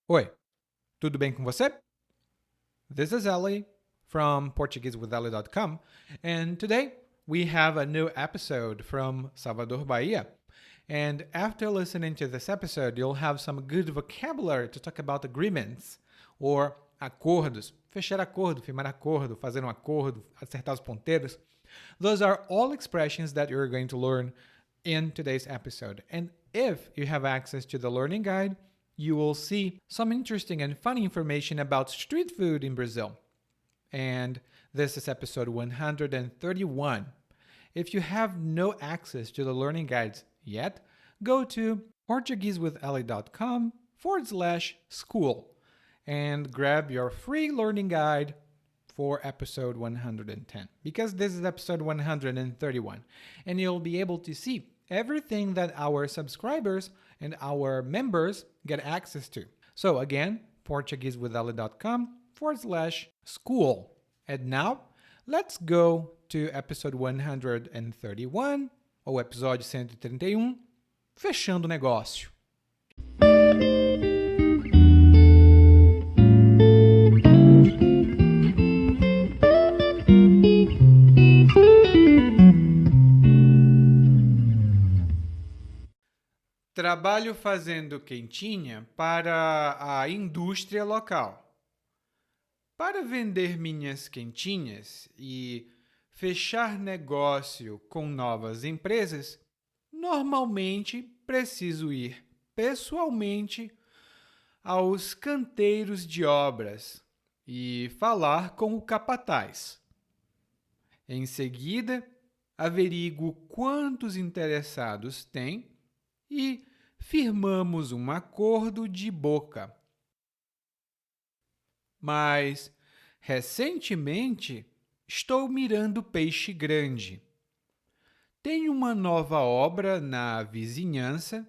Oi, tudo bem com você? This is Ellie from PortugueseWithEllie.com, and today we have a new episode from Salvador, Bahia. And after listening to this episode, you'll have some good vocabulary to talk about agreements or acordos. Fechar acordo, firmar acordo, fazer um acordo, acertar os ponteiros. Those are all expressions that you're going to learn in today's episode. And if you have access to the learning guide, you will see some interesting and funny information about street food in Brazil. And this is episode 131. If you have no access to the learning guides yet, go to portuguesewithellie.com/school and grab your free learning guide for episode 110, because this is episode 131, and you'll be able to see everything that our subscribers and our members get access to. So again, portuguesewithellie.com/school. And now, let's go to episode 131, ou episódio 131, Fechando o Negócio. Trabalho fazendo quentinha para a indústria local. Para vender minhas quentinhas e fechar negócio com novas empresas, normalmente preciso ir pessoalmente aos canteiros de obras e falar com o capataz. Em seguida, averiguo quantos interessados tem e firmamos um acordo de boca. Mas, recentemente, estou mirando peixe grande. Tem uma nova obra na vizinhança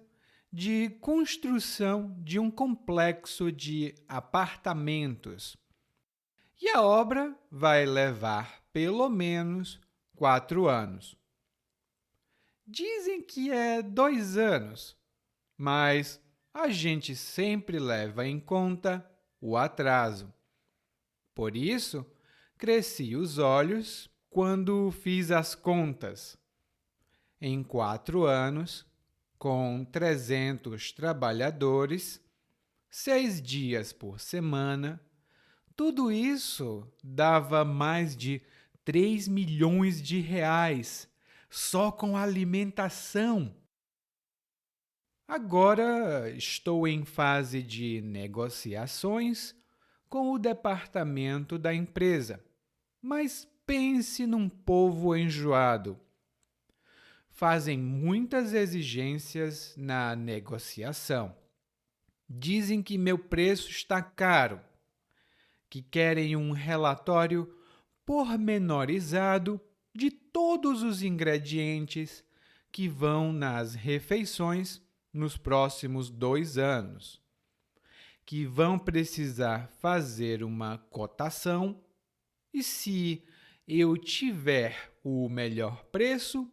de construção de um complexo de apartamentos. E a obra vai levar pelo menos 4 anos. Dizem que é 2 anos, mas a gente sempre leva em conta o atraso. Por isso, cresci os olhos quando fiz as contas. Em 4 anos, com 300 trabalhadores, 6 dias por semana, tudo isso dava mais de 3 milhões de reais só com alimentação. Agora estou em fase de negociações com o departamento da empresa, mas pense num povo enjoado. Fazem muitas exigências na negociação. Dizem que meu preço está caro, que querem um relatório pormenorizado de todos os ingredientes que vão nas refeições nos próximos 2 anos, que vão precisar fazer uma cotação e, se eu tiver o melhor preço,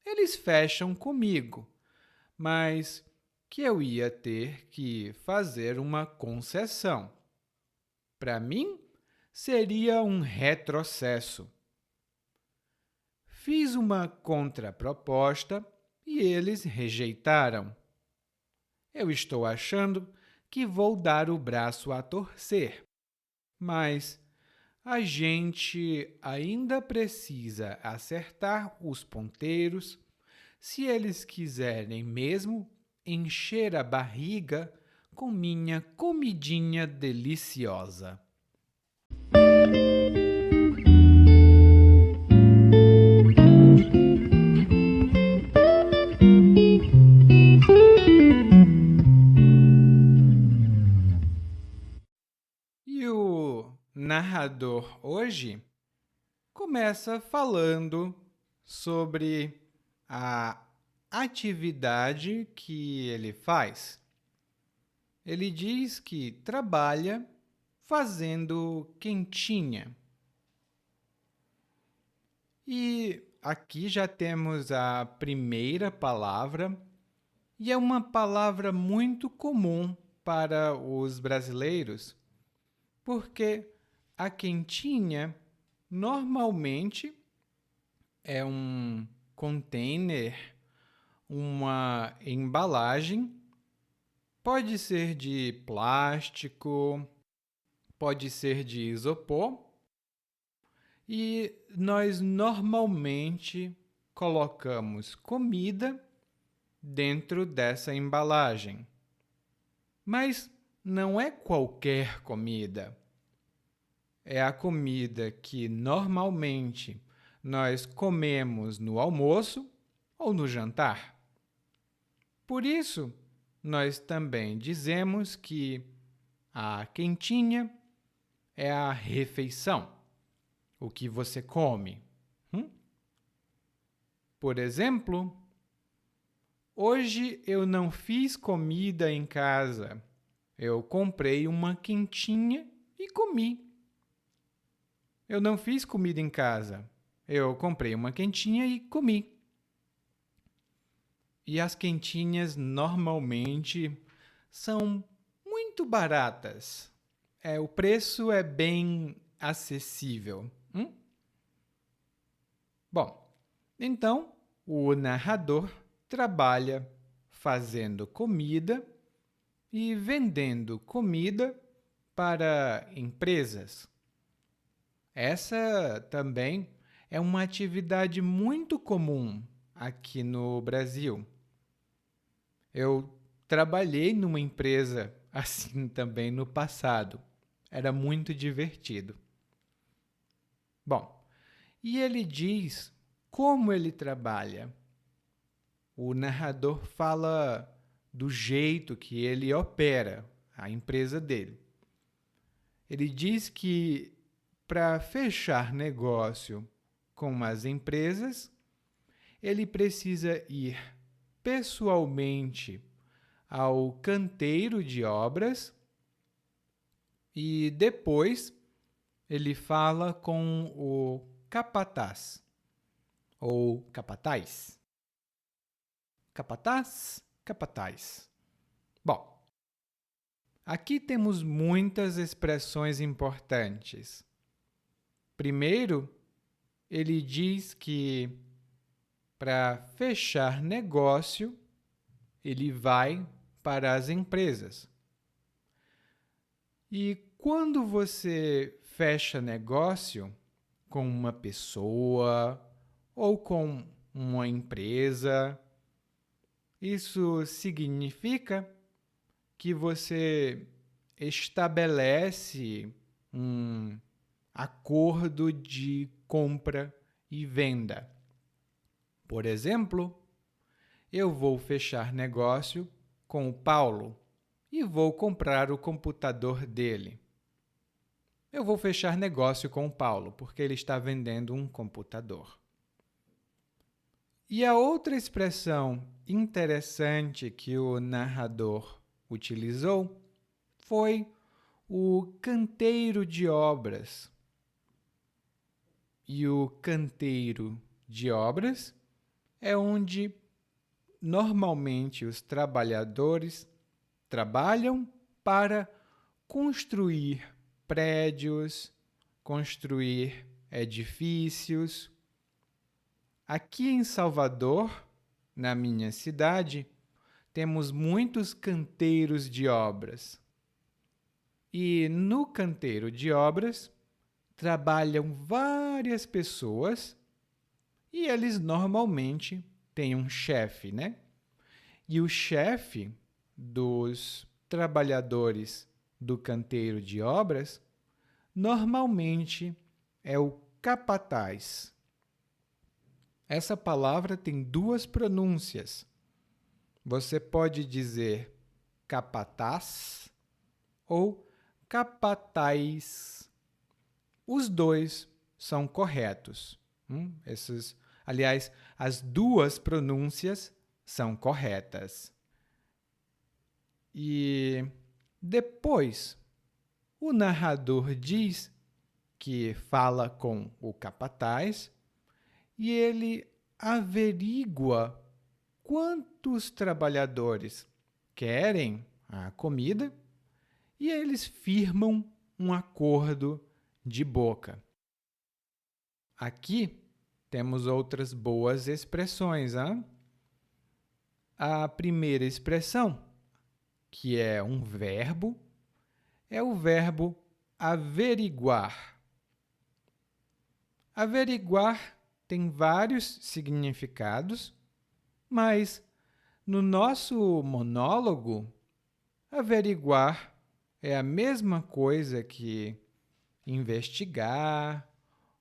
eles fecham comigo, mas que eu ia ter que fazer uma concessão. Para mim, seria um retrocesso. Fiz uma contraproposta e eles rejeitaram. Eu estou achando que vou dar o braço a torcer, mas a gente ainda precisa acertar os ponteiros se eles quiserem mesmo encher a barriga com minha comidinha deliciosa. E o narrador hoje começa falando sobre a atividade que ele faz. Ele diz que trabalha fazendo quentinha. E aqui já temos a primeira palavra, e é uma palavra muito comum para os brasileiros, porque a quentinha normalmente é um container, uma embalagem, pode ser de plástico, pode ser de isopor, e nós normalmente colocamos comida dentro dessa embalagem. Mas não é qualquer comida. É a comida que normalmente nós comemos no almoço ou no jantar. Por isso, nós também dizemos que a quentinha é a refeição, o que você come. Por exemplo, hoje eu não fiz comida em casa. Eu comprei uma quentinha e comi. Eu não fiz comida em casa. Eu comprei uma quentinha e comi. E as quentinhas normalmente são muito baratas. O preço é bem acessível. Bom, então o narrador trabalha fazendo comida e vendendo comida para empresas. Essa também é uma atividade muito comum aqui no Brasil. Eu trabalhei numa empresa assim também no passado. Era muito divertido. Bom, e ele diz como ele trabalha. O narrador fala do jeito que ele opera a empresa dele. Ele diz que para fechar negócio com as empresas, ele precisa ir pessoalmente ao canteiro de obras e depois ele fala com o capataz ou capataz. Capataz, capataz. Bom, aqui temos muitas expressões importantes. Primeiro, ele diz que para fechar negócio, ele vai para as empresas. E quando você fecha negócio com uma pessoa ou com uma empresa, isso significa que você estabelece um acordo de compra e venda. Por exemplo, eu vou fechar negócio com o Paulo e vou comprar o computador dele. Eu vou fechar negócio com o Paulo porque ele está vendendo um computador. E a outra expressão interessante que o narrador utilizou foi o canteiro de obras. E o canteiro de obras é onde normalmente os trabalhadores trabalham para construir prédios, construir edifícios. Aqui em Salvador, na minha cidade, temos muitos canteiros de obras. E no canteiro de obras trabalham várias pessoas e eles normalmente têm um chefe, né? E o chefe dos trabalhadores do canteiro de obras normalmente é o capataz. Essa palavra tem duas pronúncias. Você pode dizer capataz ou capataz. Os dois são corretos. Aliás, as duas pronúncias são corretas. E depois, o narrador diz que fala com o capataz e ele averigua quantos trabalhadores querem a comida e eles firmam um acordo de boca. Aqui temos outras boas expressões. Hein? A primeira expressão, que é um verbo, é o verbo averiguar. Averiguar tem vários significados, mas no nosso monólogo, averiguar é a mesma coisa que investigar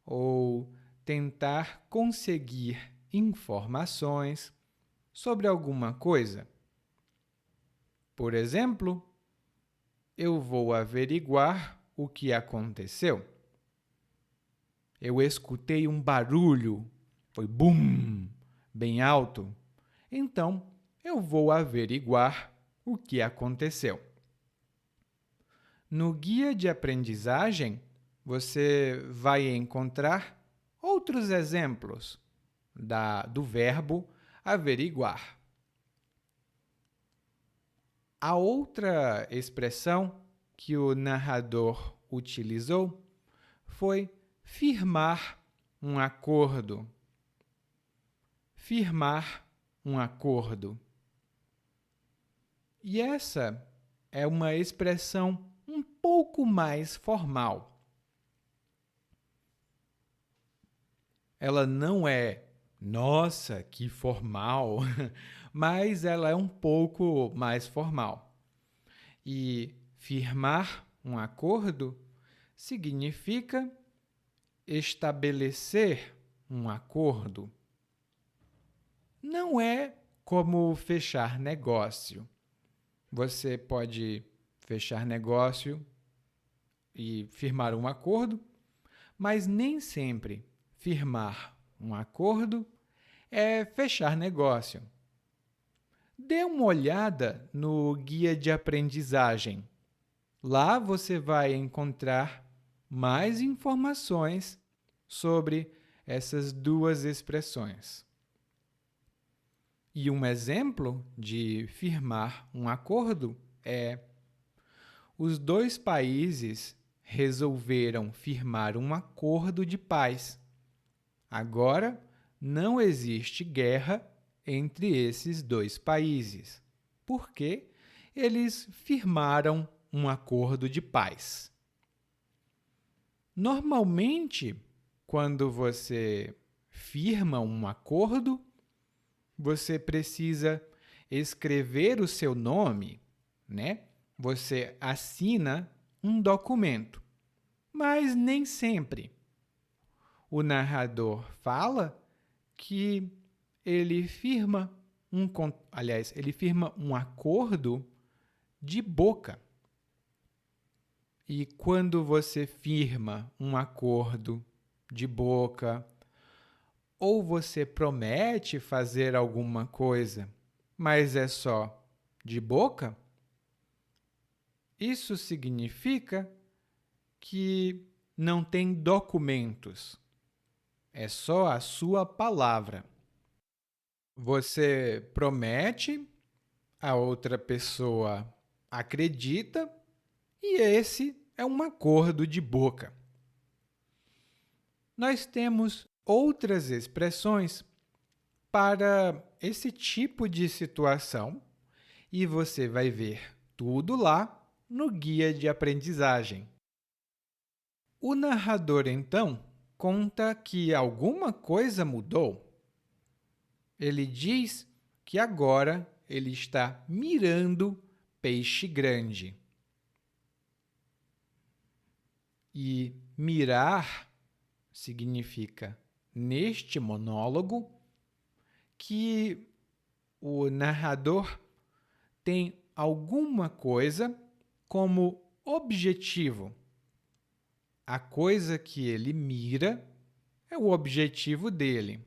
ou tentar conseguir informações sobre alguma coisa. Por exemplo, eu vou averiguar o que aconteceu. Eu escutei um barulho, foi bum, bem alto. Então, eu vou averiguar o que aconteceu. No guia de aprendizagem, você vai encontrar outros exemplos do verbo averiguar. A outra expressão que o narrador utilizou foi firmar um acordo. Firmar um acordo. E essa é uma expressão um pouco mais formal. Ela não é, nossa, que formal, mas ela é um pouco mais formal. E firmar um acordo significa estabelecer um acordo. Não é como fechar negócio. Você pode fechar negócio e firmar um acordo, mas nem sempre firmar um acordo é fechar negócio. Dê uma olhada no guia de aprendizagem. Lá você vai encontrar mais informações sobre essas duas expressões. E um exemplo de firmar um acordo é: os dois países resolveram firmar um acordo de paz. Agora, não existe guerra entre esses dois países, porque eles firmaram um acordo de paz. Normalmente, quando você firma um acordo, você precisa escrever o seu nome, né? Você assina um documento, mas nem sempre. O narrador fala que ele firma ele firma um acordo de boca. E quando você firma um acordo de boca, ou você promete fazer alguma coisa, mas é só de boca, isso significa que não tem documentos. É só a sua palavra. Você promete, a outra pessoa acredita, e esse é um acordo de boca. Nós temos outras expressões para esse tipo de situação e você vai ver tudo lá no guia de aprendizagem. O narrador, então, conta que alguma coisa mudou. Ele diz que agora ele está mirando peixe grande. E mirar significa, neste monólogo, que o narrador tem alguma coisa como objetivo. A coisa que ele mira é o objetivo dele.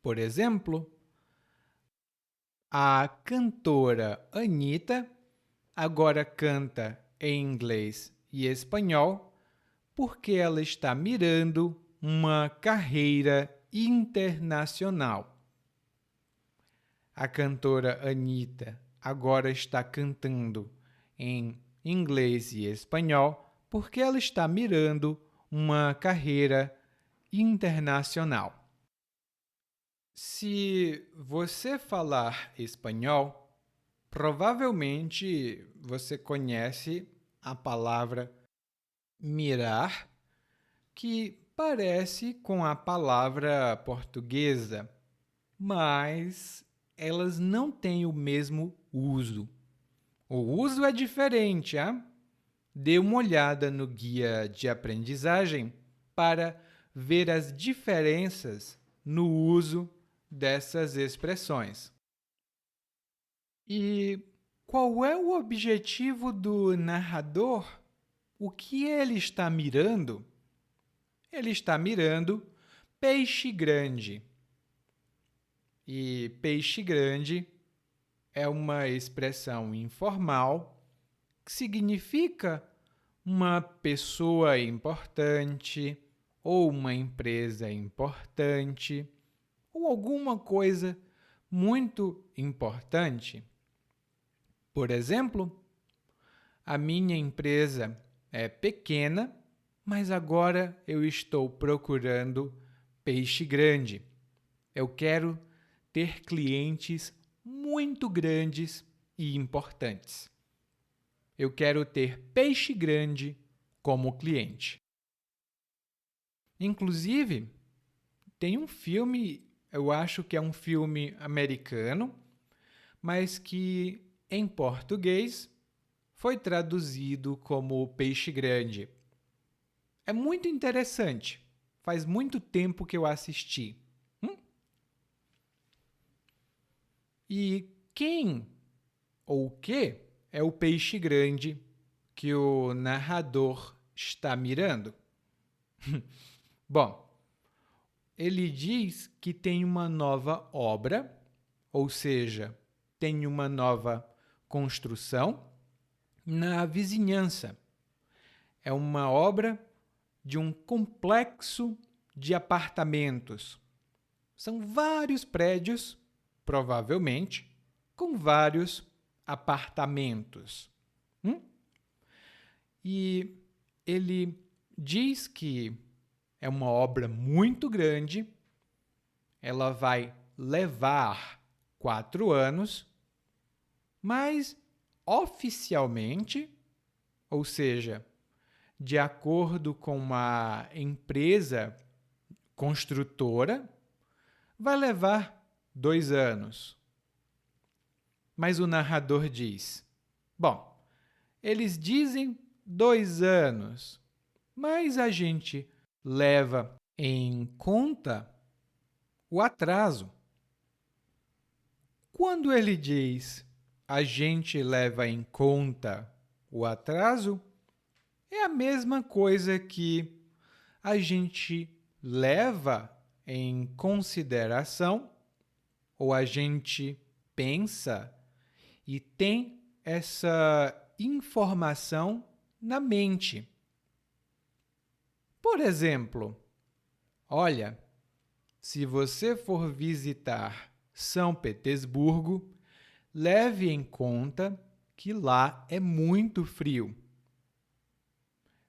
Por exemplo, a cantora Anitta agora canta em inglês e espanhol porque ela está mirando uma carreira internacional. A cantora Anitta agora está cantando em inglês e espanhol porque ela está mirando uma carreira internacional. Se você falar espanhol, provavelmente você conhece a palavra mirar, que parece com a palavra portuguesa, mas elas não têm o mesmo uso. O uso é diferente, hein? Dê uma olhada no guia de aprendizagem para ver as diferenças no uso dessas expressões. E qual é o objetivo do narrador? O que ele está mirando? Ele está mirando peixe grande. E peixe grande é uma expressão informal que significa uma pessoa importante ou uma empresa importante ou alguma coisa muito importante. Por exemplo, a minha empresa é pequena, mas agora eu estou procurando peixe grande. Eu quero ter clientes muito grandes e importantes. Eu quero ter peixe grande como cliente. Inclusive, tem um filme, eu acho que é um filme americano, mas que em português foi traduzido como Peixe Grande. É muito interessante. Faz muito tempo que eu assisti. E quem ou o que é o peixe grande que o narrador está mirando? Bom, ele diz que tem uma nova obra, ou seja, tem uma nova construção na vizinhança. É uma obra de um complexo de apartamentos. São vários prédios, provavelmente, com vários apartamentos. E ele diz que é uma obra muito grande, ela vai levar 4 anos, mas oficialmente, ou seja, de acordo com a empresa construtora, vai levar 2 anos. Mas o narrador diz: bom, eles dizem 2 anos, mas a gente leva em conta o atraso. Quando ele diz a gente leva em conta o atraso, é a mesma coisa que a gente leva em consideração ou a gente pensa e tem essa informação na mente. Por exemplo, olha, se você for visitar São Petersburgo, leve em conta que lá é muito frio.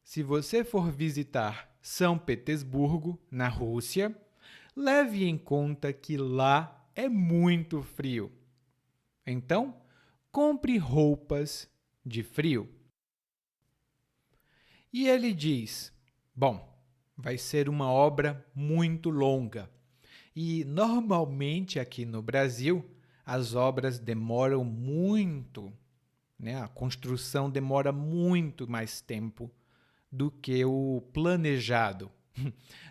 Se você for visitar São Petersburgo, na Rússia, leve em conta que lá é muito frio. Então, compre roupas de frio. E ele diz: bom, vai ser uma obra muito longa. E normalmente aqui no Brasil, as obras demoram muito, né? A construção demora muito mais tempo do que o planejado.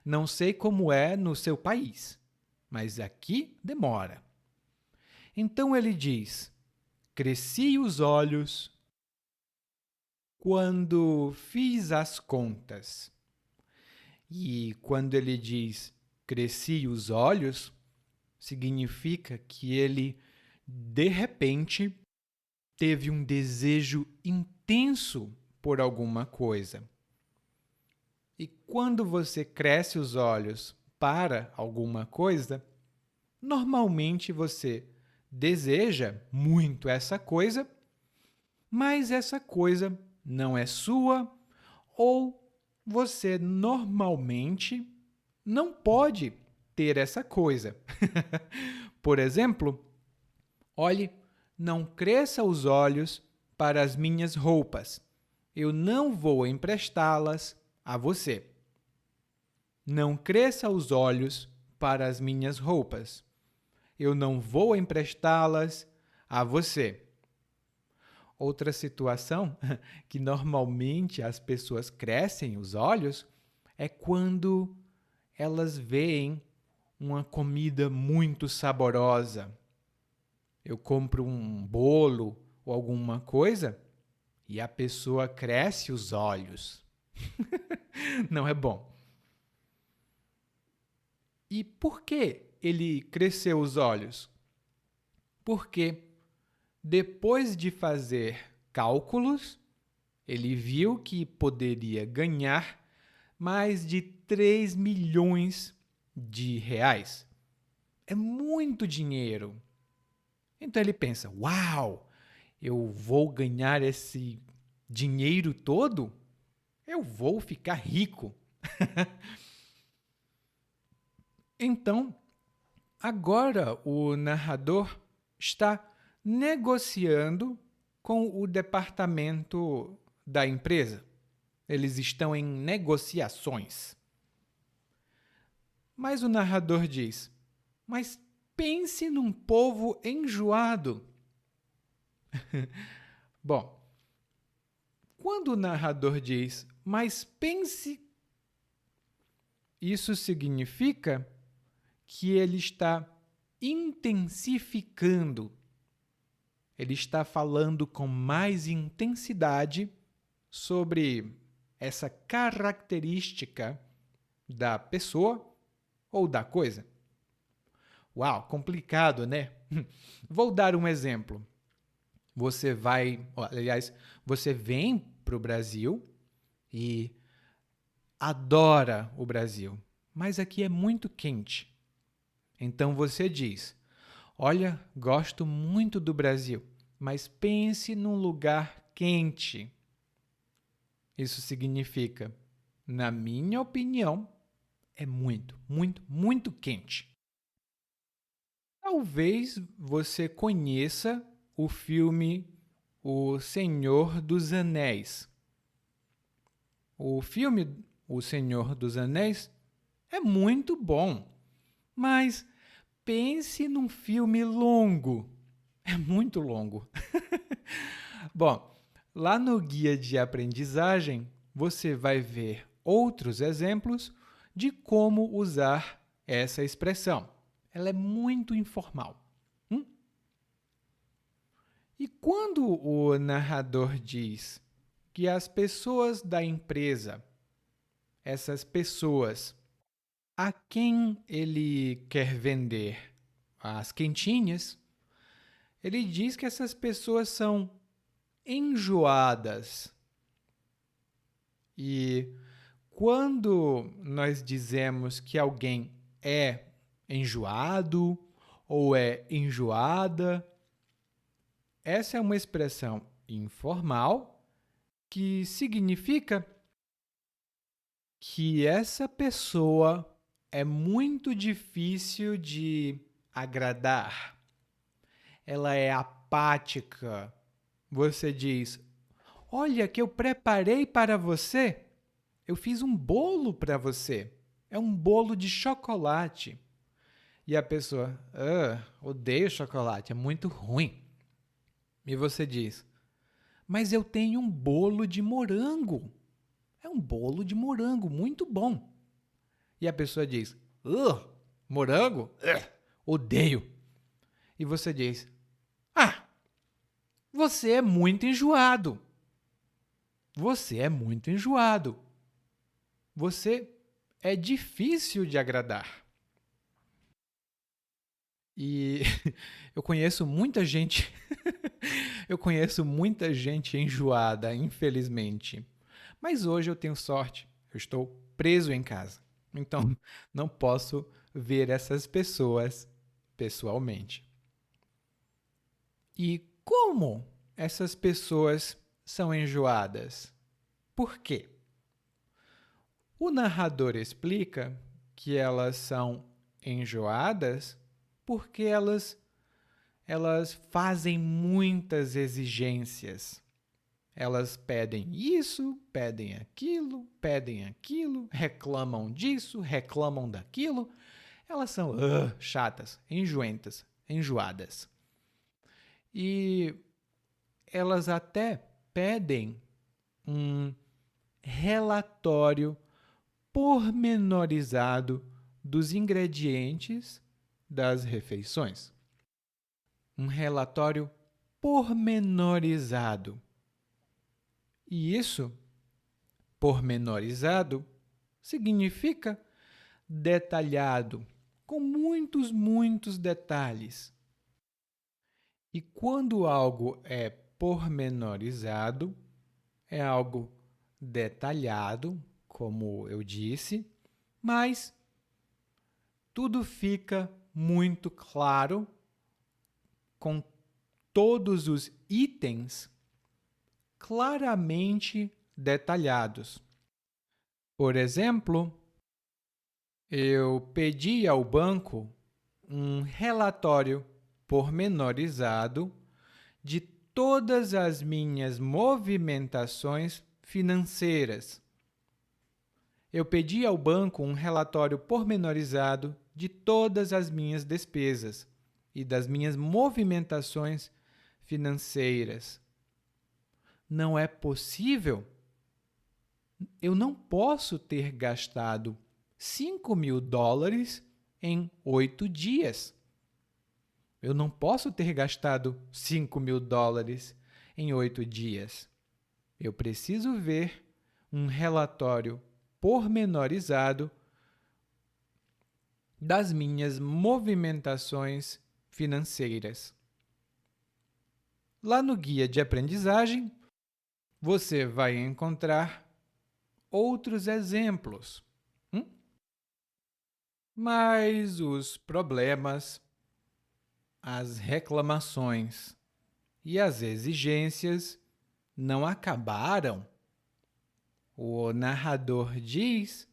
Não sei como é no seu país, mas aqui demora. Então ele diz: cresci os olhos quando fiz as contas. E quando ele diz cresci os olhos, significa que ele, de repente, teve um desejo intenso por alguma coisa. E quando você cresce os olhos para alguma coisa, normalmente você deseja muito essa coisa, mas essa coisa não é sua ou você normalmente não pode ter essa coisa. Por exemplo, olhe, não cresça os olhos para as minhas roupas. Eu não vou emprestá-las a você. Não cresça os olhos para as minhas roupas. Eu não vou emprestá-las a você. Outra situação que normalmente as pessoas crescem os olhos é quando elas veem uma comida muito saborosa. Eu compro um bolo ou alguma coisa e a pessoa cresce os olhos. Não é bom. E por que ele cresceu os olhos? Porque depois de fazer cálculos, ele viu que poderia ganhar mais de 3 milhões de reais. É muito dinheiro. Então ele pensa, uau, eu vou ganhar esse dinheiro todo? Eu vou ficar rico. Então, agora o narrador está negociando com o departamento da empresa. Eles estão em negociações. Mas o narrador diz, mas pense num povo enjoado. Bom, quando o narrador diz, mas pense, isso significa que ele está intensificando. Ele está falando com mais intensidade sobre essa característica da pessoa ou da coisa. Uau, complicado, né? Vou dar um exemplo. Você vem para o Brasil e adora o Brasil, mas aqui é muito quente. Então você diz, olha, gosto muito do Brasil, mas pense num lugar quente. Isso significa, na minha opinião, é muito, muito, muito quente. Talvez você conheça o filme O Senhor dos Anéis. O filme O Senhor dos Anéis é muito bom, mas pense num filme longo. É muito longo. Bom, lá no guia de aprendizagem, você vai ver outros exemplos de como usar essa expressão. Ela é muito informal. E quando o narrador diz que as pessoas da empresa, essas pessoas a quem ele quer vender as quentinhas, ele diz que essas pessoas são enjoadas. E quando nós dizemos que alguém é enjoado ou é enjoada, essa é uma expressão informal que significa que essa pessoa é muito difícil de agradar. Ela é apática. Você diz, olha que eu preparei para você. Eu fiz um bolo para você. É um bolo de chocolate. E a pessoa, odeio chocolate, é muito ruim. E você diz, mas eu tenho um bolo de morango. É um bolo de morango, muito bom. E a pessoa diz, morango? Odeio. E você diz, você é muito enjoado. Você é muito enjoado. Você é difícil de agradar. E eu conheço muita gente, enjoada, infelizmente. Mas hoje eu tenho sorte, eu estou preso em casa. Então, não posso ver essas pessoas pessoalmente. E como essas pessoas são enjoadas? Por quê? O narrador explica que elas são enjoadas porque elas fazem muitas exigências. Elas pedem isso, pedem aquilo, reclamam disso, reclamam daquilo. Elas são chatas, enjoentas, enjoadas. E elas até pedem um relatório pormenorizado dos ingredientes das refeições. Um relatório pormenorizado. E isso, pormenorizado, significa detalhado, com muitos detalhes. E quando algo é pormenorizado, é algo detalhado, como eu disse, mas tudo fica muito claro com todos os itens claramente detalhados. Por exemplo, eu pedi ao banco um relatório pormenorizado de todas as minhas movimentações financeiras. Eu pedi ao banco um relatório pormenorizado de todas as minhas despesas e das minhas movimentações financeiras. Não é possível? Eu não posso ter gastado $5.000 em 8 dias. Eu não posso ter gastado $5.000 em 8 dias. Eu preciso ver um relatório pormenorizado das minhas movimentações financeiras. Lá no guia de aprendizagem, você vai encontrar outros exemplos. Mas os problemas, as reclamações e as exigências não acabaram. O narrador diz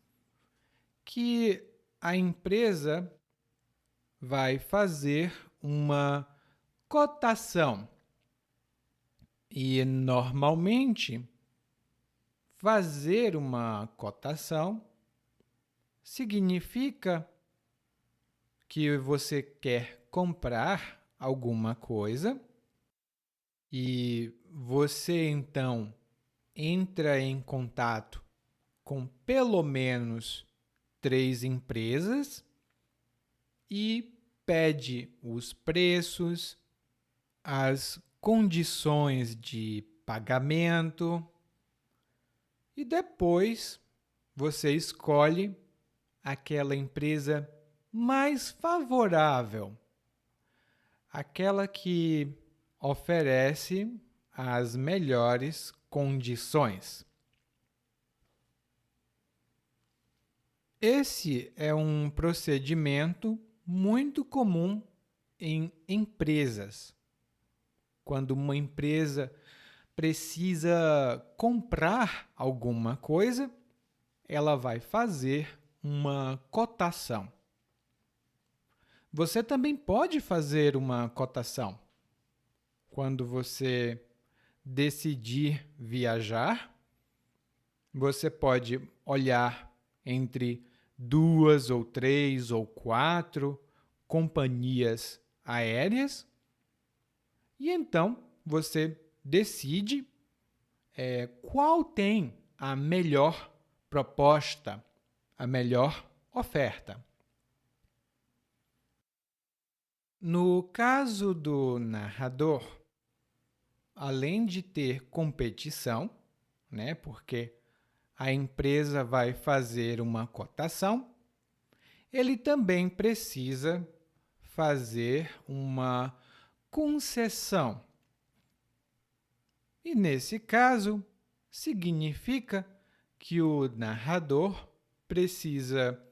que a empresa vai fazer uma cotação. E, normalmente, fazer uma cotação significa que você quer comprar alguma coisa e você, então, entra em contato com pelo menos 3 empresas e pede os preços, as condições de pagamento e depois você escolhe aquela empresa mais favorável, aquela que oferece as melhores condições. Esse é um procedimento muito comum em empresas. Quando uma empresa precisa comprar alguma coisa, ela vai fazer uma cotação. Você também pode fazer uma cotação. Quando você decidir viajar, você pode olhar entre 2 ou 3 ou 4 companhias aéreas e então você decide qual tem a melhor proposta, a melhor oferta. No caso do narrador, além de ter competição, porque a empresa vai fazer uma cotação, ele também precisa fazer uma concessão. E, nesse caso, significa que o narrador precisa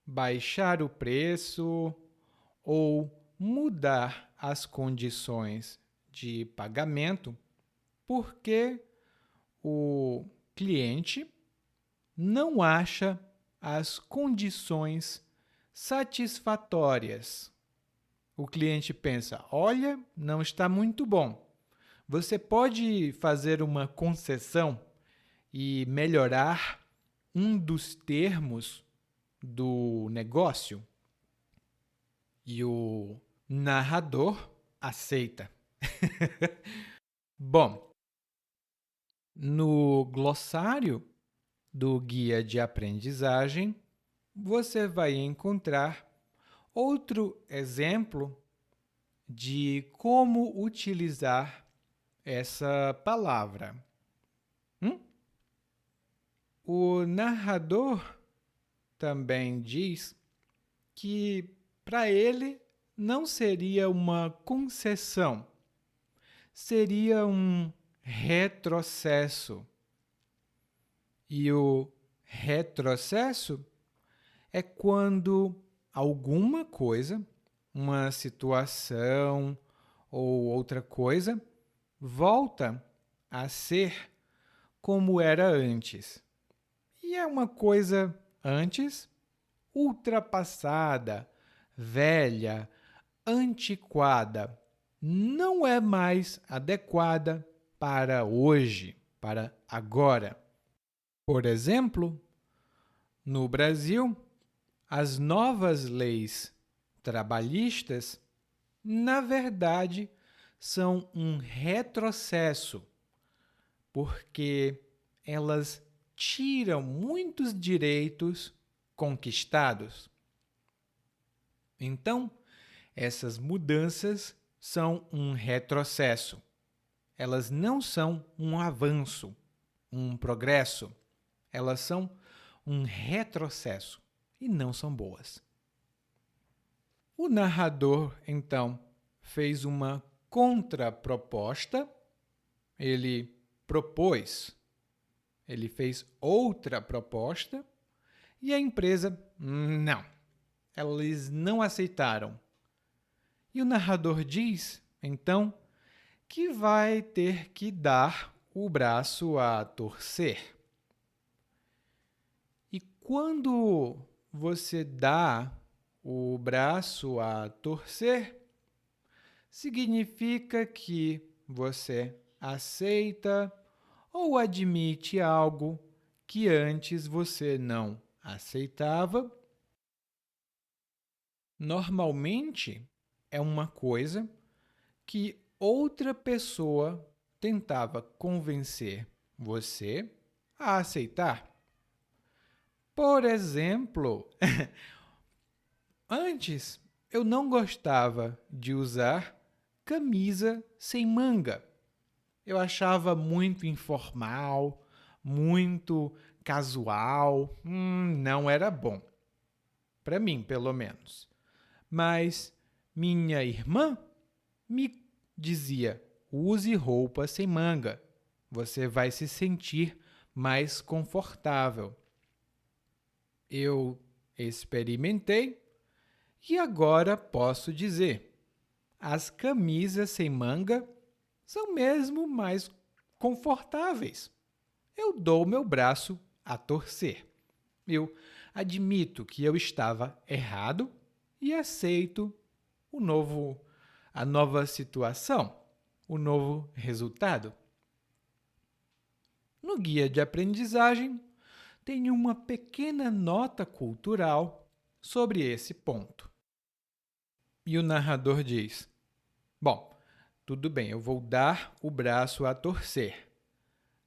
baixar o preço ou mudar as condições de pagamento porque o cliente não acha as condições satisfatórias. O cliente pensa: olha, não está muito bom. Você pode fazer uma concessão e melhorar um dos termos do negócio? E o narrador aceita. Bom, no glossário do guia de aprendizagem, você vai encontrar outro exemplo de como utilizar essa palavra. O narrador também diz que para ele não seria uma concessão, seria um retrocesso. E o retrocesso é quando alguma coisa, uma situação ou outra coisa, volta a ser como era antes. E é uma coisa antes ultrapassada, velha, antiquada, não é mais adequada para hoje, para agora. Por exemplo, no Brasil, as novas leis trabalhistas, na verdade, são um retrocesso, porque elas tiram muitos direitos conquistados. Então, essas mudanças são um retrocesso. Elas não são um avanço, um progresso. Elas são um retrocesso e não são boas. O narrador, então, fez uma contraproposta. Ele propôs, ele fez outra proposta e a empresa, não. Eles não aceitaram. E o narrador diz, então, que vai ter que dar o braço a torcer. E quando você dá o braço a torcer, significa que você aceita ou admite algo que antes você não aceitava. Normalmente é uma coisa que outra pessoa tentava convencer você a aceitar. Por exemplo, antes eu não gostava de usar camisa sem manga. Eu achava muito informal, muito casual, não era bom. Para mim, pelo menos. Mas minha irmã me dizia: use roupa sem manga. Você vai se sentir mais confortável. Eu experimentei e agora posso dizer: as camisas sem manga são mesmo mais confortáveis. Eu dou meu braço a torcer. Eu admito que eu estava errado e aceito a nova situação, o novo resultado. No guia de aprendizagem, tem uma pequena nota cultural sobre esse ponto. E o narrador diz: bom, tudo bem, eu vou dar o braço a torcer,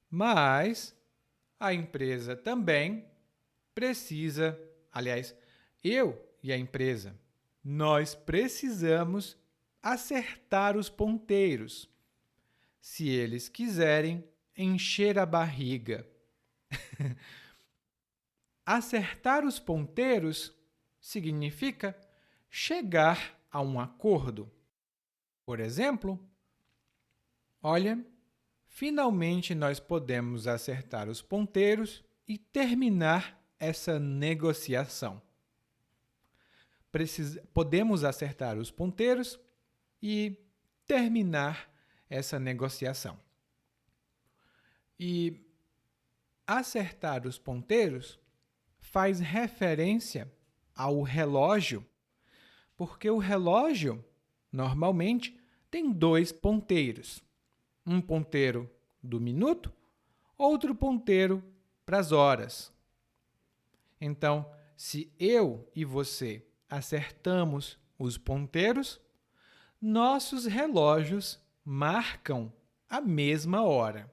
mas a empresa também precisa, aliás, eu e a empresa, nós precisamos acertar os ponteiros, se eles quiserem encher a barriga. Acertar os ponteiros significa chegar a um acordo. Por exemplo, olha, finalmente nós podemos acertar os ponteiros e terminar essa negociação. Podemos acertar os ponteiros e terminar essa negociação. E acertar os ponteiros faz referência ao relógio, porque o relógio, normalmente, tem 2 ponteiros. Um ponteiro do minuto, outro ponteiro para as horas. Então, se eu e você acertamos os ponteiros, nossos relógios marcam a mesma hora.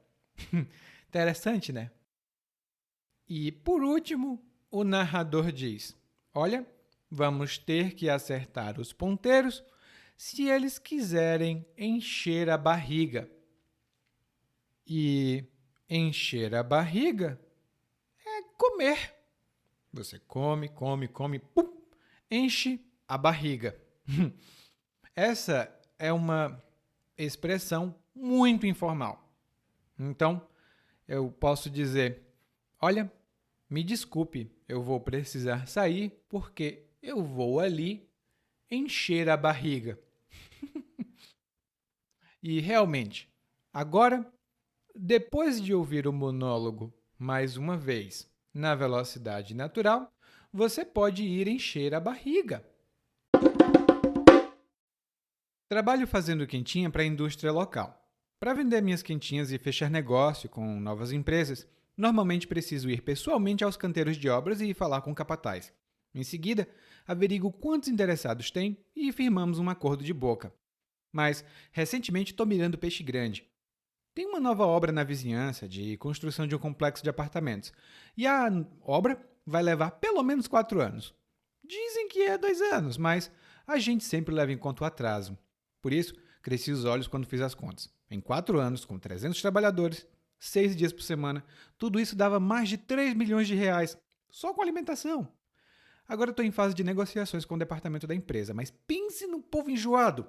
Interessante, né? E, por último, o narrador diz: olha, vamos ter que acertar os ponteiros se eles quiserem encher a barriga. E encher a barriga é comer. Você come, pum, enche a barriga. Essa é uma expressão muito informal. Então, eu posso dizer: olha, me desculpe, eu vou precisar sair porque eu vou ali encher a barriga. E realmente, agora, depois de ouvir o monólogo mais uma vez na velocidade natural, você pode ir encher a barriga. Trabalho fazendo quentinha para a indústria local. Para vender minhas quentinhas e fechar negócio com novas empresas, normalmente preciso ir pessoalmente aos canteiros de obras e falar com o capataz. Em seguida, averigo quantos interessados tem e firmamos um acordo de boca. Mas, recentemente, estou mirando peixe grande. Tem uma nova obra na vizinhança de construção de um complexo de apartamentos. E a obra vai levar pelo menos 4 anos. Dizem que é 2 anos, mas a gente sempre leva em conta o atraso. Por isso, cresci os olhos quando fiz as contas. Em 4 anos, com 300 trabalhadores, 6 dias por semana, tudo isso dava mais de 3 milhões de reais, só com alimentação. Agora estou em fase de negociações com o departamento da empresa, mas pense no povo enjoado.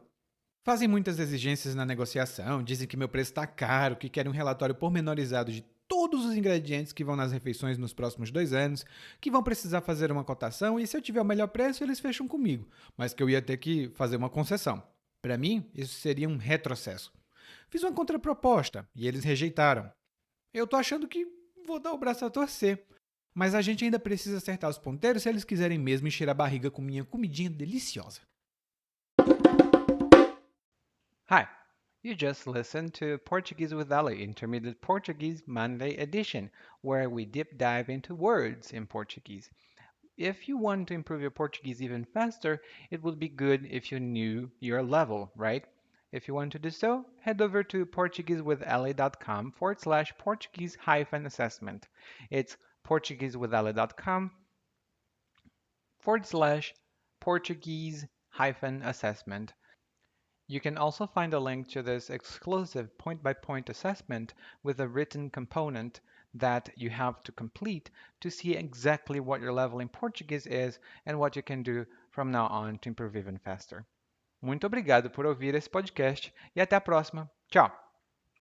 Fazem muitas exigências na negociação, dizem que meu preço está caro, que querem um relatório pormenorizado de todos os ingredientes que vão nas refeições nos próximos 2 anos, que vão precisar fazer uma cotação e se eu tiver o melhor preço, eles fecham comigo, mas que eu ia ter que fazer uma concessão. Para mim, isso seria um retrocesso. Fiz uma contraproposta e eles rejeitaram. Eu tô achando que vou dar o braço a torcer. Mas a gente ainda precisa acertar os ponteiros se eles quiserem mesmo encher a barriga com minha comidinha deliciosa. Hi, you just listened to Portuguese with Ali Intermediate Portuguese Monday edition, where we deep dive into words in Portuguese. If you want to improve your Portuguese even faster, it would be good if you knew your level, right? If you want to do so, head over to portuguesewithali.com/Portuguese-assessment. It's portuguesewithali.com/Portuguese-assessment. You can also find a link to this exclusive point-by-point assessment with a written component that you have to complete to see exactly what your level in Portuguese is and what you can do from now on to improve even faster. Muito obrigado por ouvir esse podcast e até a próxima. Tchau!